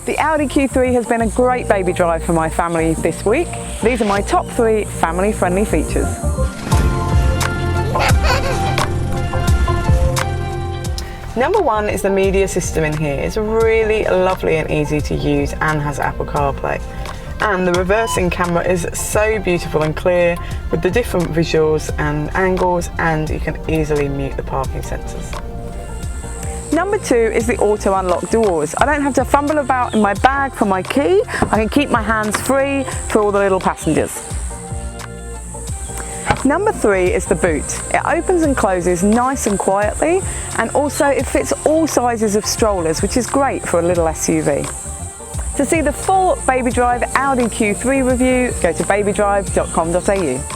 The Audi Q3 has been a great baby drive for my family this week. These are my top 3 family-friendly features. Number 1 is the media system in here. It's really lovely and easy to use and has Apple CarPlay. And the reversing camera is so beautiful and clear with the different visuals and angles, and you can easily mute the parking sensors. Number 2 is the auto unlock doors. I don't have to fumble about in my bag for my key. I can keep my hands free for all the little passengers. Number 3 is the boot. It opens and closes nice and quietly, and also it fits all sizes of strollers, which is great for a little SUV. To see the full Baby Drive Audi Q3 review, go to BabyDrive.com.au.